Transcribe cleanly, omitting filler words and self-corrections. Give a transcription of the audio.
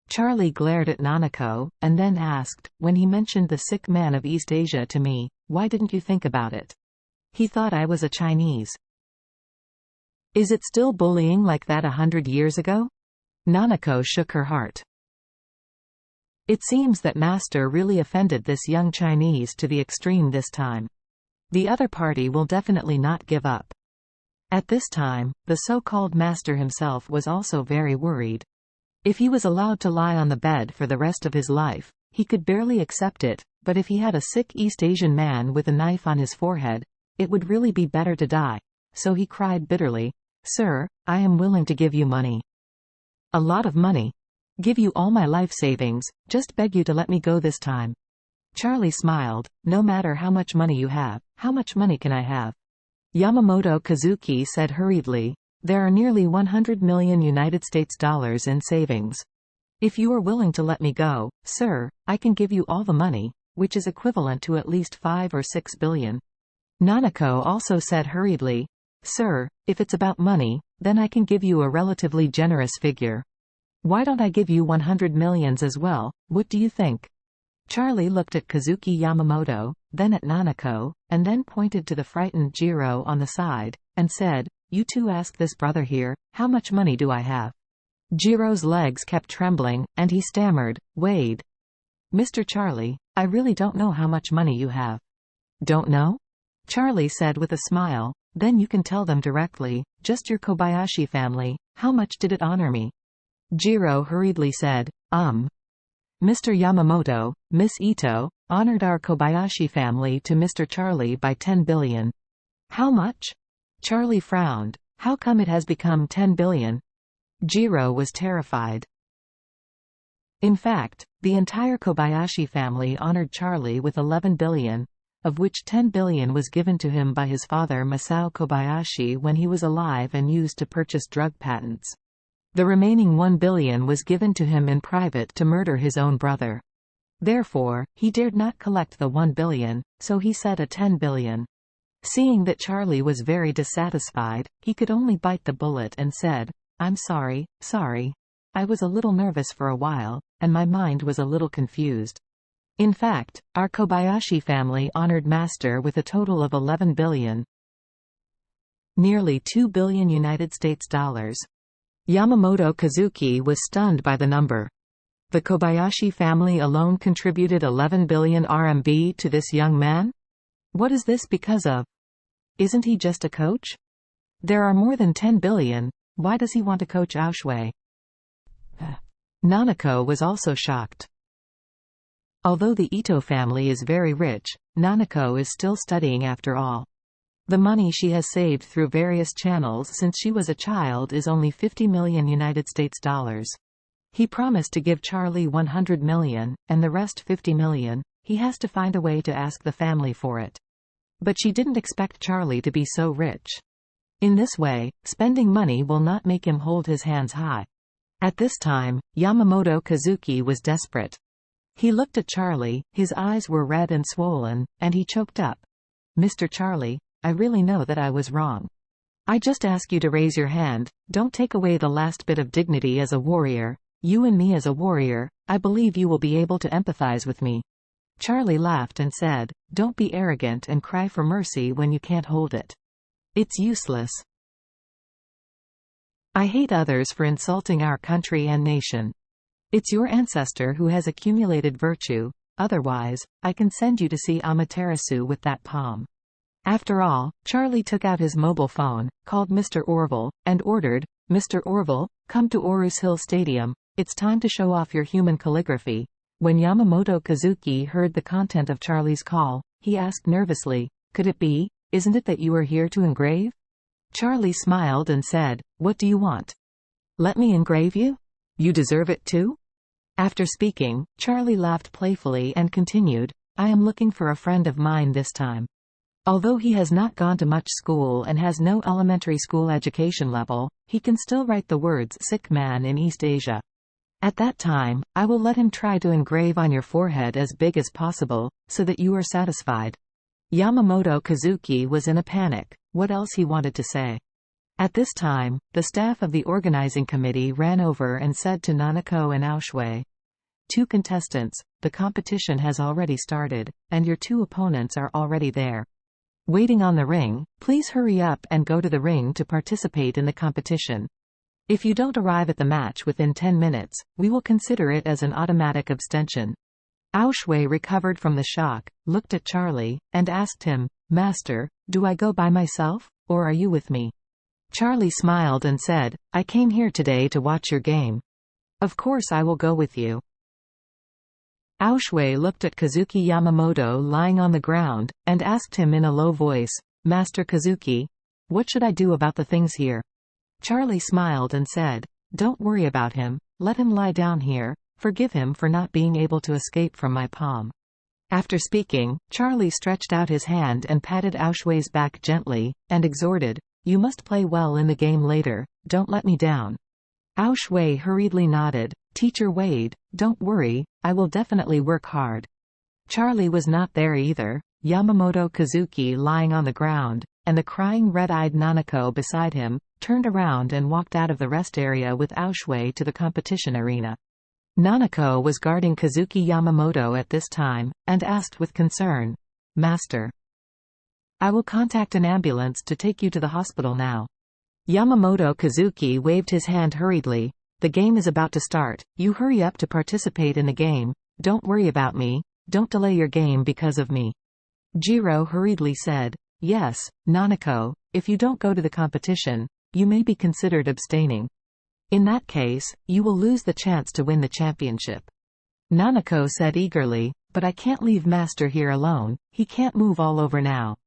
Charlie glared at Nanako, and then asked, when he mentioned the sick man of East Asia to me, why didn't you think about it? He thought I was a Chinese. Is it still bullying like that 100 years ago? Nanako shook her heart. It seems that Master really offended this young Chinese to the extreme this time. The other party will definitely not give up. At this time, the so-called Master himself was also very worried. If he was allowed to lie on the bed for the rest of his life, he could barely accept it, but if he had a sick East Asian man with a knife on his forehead, it would really be better to die. So he cried bitterly, "Sir, I am willing to give you money. A lot of money. Give you all my life savings, just beg you to let me go this time." Charlie smiled. "No matter how much money you have, how much money can I have?" Yamamoto Kazuki said hurriedly, "There are nearly 100 million United States dollars in savings. If you are willing to let me go, sir, I can give you all the money, which is equivalent to at least 5 or 6 billion. Nanako also said hurriedly, "Sir, if it's about money, then I can give you a relatively generous figure. Why don't I give you 100 millions as well, what do you think?" Charlie looked at Kazuki Yamamoto, then at Nanako, and then pointed to the frightened Jiro on the side, and said, "You two ask this brother here, how much money do I have?" Jiro's legs kept trembling, and he stammered, "Wade. Mr. Charlie, I really don't know how much money you have." "Don't know?" Charlie said with a smile, "Then you can tell them directly, just your Kobayashi family, how much did it honor me?" Jiro hurriedly said, Mr. Yamamoto, Miss Ito, honored our Kobayashi family to Mr. Charlie by 10 billion. How much? Charlie frowned. How come it has become 10 billion? Jiro was terrified. In fact, the entire Kobayashi family honored Charlie with 11 billion, of which 10 billion was given to him by his father Masao Kobayashi when he was alive and used to purchase drug patents. The remaining 1 billion was given to him in private to murder his own brother. Therefore, he dared not collect the 1 billion, so he said a 10 billion. Seeing that Charlie was very dissatisfied, he could only bite the bullet and said, "I'm sorry. I was a little nervous for a while, and my mind was a little confused. In fact, our Kobayashi family honored Master with a total of 11 billion. Nearly 2 billion United States dollars. Yamamoto Kazuki was stunned by the number. The Kobayashi family alone contributed 11 billion RMB to this young man? What is this because of? Isn't he just a coach? There are more than 10 billion, why does he want to coach Aushue? Nanako was also shocked. Although the Ito family is very rich, Nanako is still studying after all. The money she has saved through various channels since she was a child is only 50 million United States dollars. He promised to give Charlie 100 million, and the rest 50 million, he has to find a way to ask the family for it. But she didn't expect Charlie to be so rich. In this way, spending money will not make him hold his hands high. At this time, Yamamoto Kazuki was desperate. He looked at Charlie, his eyes were red and swollen, and he choked up. "Mr. Charlie, I really know that I was wrong. I just ask you to raise your hand, don't take away the last bit of dignity as a warrior. You and me as a warrior, I believe you will be able to empathize with me." Charlie laughed and said, "Don't be arrogant and cry for mercy when you can't hold it. It's useless. I hate others for insulting our country and nation. It's your ancestor who has accumulated virtue, otherwise, I can send you to see Amaterasu with that palm." After all, Charlie took out his mobile phone, called Mr. Orville, and ordered, "Mr. Orville, come to Orus Hill Stadium, it's time to show off your human calligraphy." When Yamamoto Kazuki heard the content of Charlie's call, he asked nervously, "Could it be, isn't it that you are here to engrave?" Charlie smiled and said, "What do you want? Let me engrave you? You deserve it too?" After speaking, Charlie laughed playfully and continued, "I am looking for a friend of mine this time. Although he has not gone to much school and has no elementary school education level, he can still write the words 'sick man' in East Asia. At that time, I will let him try to engrave on your forehead as big as possible, so that you are satisfied." Yamamoto Kazuki was in a panic. What else he wanted to say? At this time, the staff of the organizing committee ran over and said to Nanako and Aoshui, "Two contestants, the competition has already started, and your two opponents are already there. Waiting on the ring, please hurry up and go to the ring to participate in the competition. If you don't arrive at the match within 10 minutes, we will consider it as an automatic abstention." Aoshui recovered from the shock, looked at Charlie, and asked him, "Master, do I go by myself, or are you with me?" Charlie smiled and said, "I came here today to watch your game. Of course I will go with you." Aoshui looked at Kazuki Yamamoto lying on the ground, and asked him in a low voice, "Master Kazuki, what should I do about the things here?" Charlie smiled and said, "Don't worry about him, let him lie down here, forgive him for not being able to escape from my palm." After speaking, Charlie stretched out his hand and patted Aoshui's back gently, and exhorted, "You must play well in the game later, don't let me down." Aoshui hurriedly nodded, "Teacher Wade, don't worry, I will definitely work hard." Charlie was not there either, Yamamoto Kazuki lying on the ground, and the crying red-eyed Nanako beside him, turned around and walked out of the rest area with Aoshui to the competition arena. Nanako was guarding Kazuki Yamamoto at this time, and asked with concern, "Master, I will contact an ambulance to take you to the hospital now." Yamamoto Kazuki waved his hand hurriedly, "The game is about to start, you hurry up to participate in the game, don't worry about me, don't delay your game because of me." Jiro hurriedly said, "Yes, Nanako, if you don't go to the competition, you may be considered abstaining. In that case, you will lose the chance to win the championship." Nanako said eagerly, "But I can't leave Master here alone, he can't move all over now."